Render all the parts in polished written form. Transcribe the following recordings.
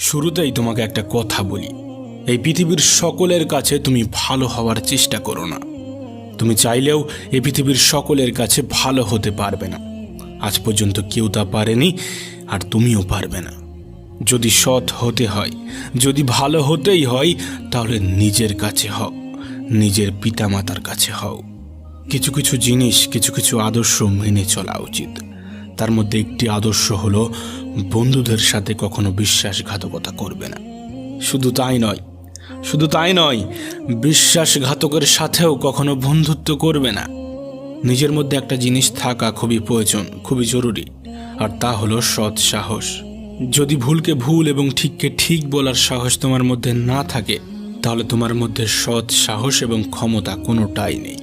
শুরুতেই তোমাকে একটা কথা বলি, এই পৃথিবীর সকলের কাছে তুমি ভালো হওয়ার চেষ্টা করো না। তুমি চাইলেও এই পৃথিবীর সকলের কাছে ভালো হতে পারবে না। আজ পর্যন্ত কেউ তা পারেনি, আর তুমিও পারবে না। যদি সৎ হতে হয়, যদি ভালো হতেই হয়, তাহলে নিজের কাছে হও, নিজের পিতামাতার কাছে হও। কিছু কিছু জিনিস, কিছু কিছু আদর্শ মেনে চলা উচিত। তার মধ্যে একটি আদর্শ হলো বন্ধুদের সাথে কখনো বিশ্বাসঘাতকতা করবে না। শুধু তাই নয়, বিশ্বাসঘাতকের সাথেও কখনো বন্ধুত্ব করবে না। নিজের মধ্যে একটা জিনিস থাকা খুবই প্রয়োজন, খুবই জরুরি, আর তা হলো সৎ সাহস। যদি ভুলকে ভুল এবং ঠিককে ঠিক বলার সাহস তোমার মধ্যে না থাকে, তাহলে তোমার মধ্যে সৎ সাহস এবং ক্ষমতা কোনোটাই নেই।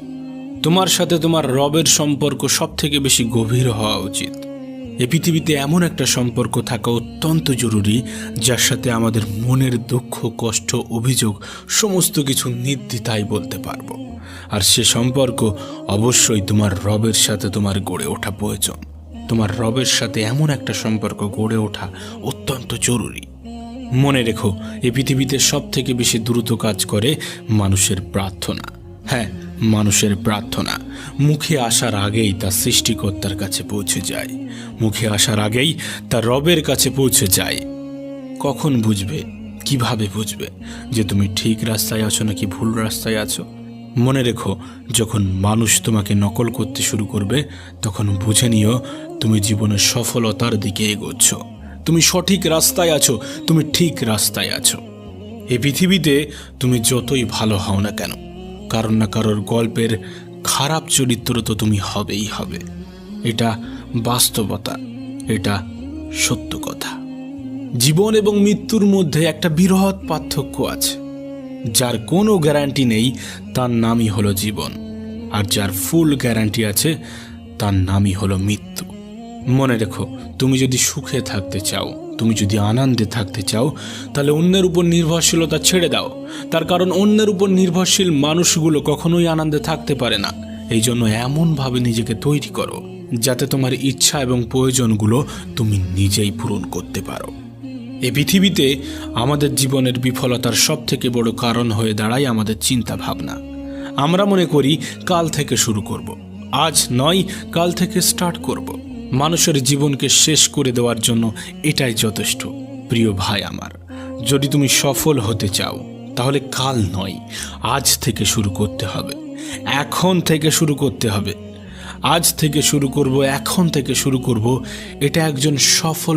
তোমার সাথে তোমার রবের সম্পর্ক সব থেকে বেশি গভীর হওয়া উচিত। এই পৃথিবীতে এমন একটা সম্পর্ক থাকা অত্যন্ত জরুরি, যার সাথে আমাদের মনের দুঃখ, কষ্ট, অভিযোগ সমস্ত কিছু নির্দ্বিধায় বলতে পারবো। আর সে সম্পর্ক অবশ্যই তোমার রবের সাথে তোমার গড়ে ওঠা প্রয়োজন। তোমার রবের সাথে এমন একটা সম্পর্ক গড়ে ওঠা অত্যন্ত জরুরি। মনে রেখো, এই পৃথিবীতে সব থেকে বেশি দ্রুত কাজ করে মানুষের প্রার্থনা। হ্যাঁ, মানুষের প্রার্থনা মুখে আসার আগেই তা সৃষ্টিকর্তার কাছে পৌঁছে যায়, মুখে আসার আগেই তা রবের কাছে পৌঁছে যায়। কখন বুঝবে, কিভাবে বুঝবে যে তুমি ঠিক রাস্তায় আছো নাকি ভুল রাস্তায় আছো? মনে রেখো, যখন মানুষ তোমাকে নকল করতে শুরু করবে, তখন বুঝে নিও তুমি জীবনের সফলতার দিকে এগোচ্ছ। তুমি সঠিক রাস্তায় আছো, তুমি ঠিক রাস্তায় আছো। এই পৃথিবীতে তুমি যতই ভালো হও না কেন, কারোর না কারোর গল্পের খারাপ চরিত্র তো তুমি হবেই হবে। এটা বাস্তবতা, এটা সত্য কথা। জীবন এবং মৃত্যুর মধ্যে একটা বৃহৎ পার্থক্য আছে। যার কোনো গ্যারান্টি নেই, তার নামই হলো জীবন, আর যার ফুল গ্যারান্টি আছে, তার নামই হলো মৃত্যু। মনে রেখো, তুমি যদি সুখে থাকতে চাও, তুমি যদি আনন্দে থাকতে চাও, তাহলে অন্যের উপর নির্ভরশীলতা ছেড়ে দাও। তার কারণ অন্যের উপর নির্ভরশীল মানুষগুলো কখনোই আনন্দে থাকতে পারে না। এই জন্য এমনভাবে নিজেকে তৈরি করো যাতে তোমার ইচ্ছা এবং প্রয়োজনগুলো তুমি নিজেই পূরণ করতে পারো। এই পৃথিবীতে আমাদের জীবনের বিফলতার সব থেকে বড় কারণ হয়ে দাঁড়ায় আমাদের চিন্তা ভাবনা। আমরা মনে করি কাল থেকে শুরু করব, আজ নয় কাল থেকে স্টার্ট করব। মানুষের জীবনকে শেষ করে দেওয়ার জন্য এটাই যথেষ্ট। প্রিয় ভাই আমার, যদি তুমি সফল হতে চাও, তাহলে কাল নয়, আজ থেকে শুরু করতে হবে, এখন থেকে শুরু করতে হবে। আজ থেকে শুরু করব, এখন থেকে শুরু করব, এটা একজন সফল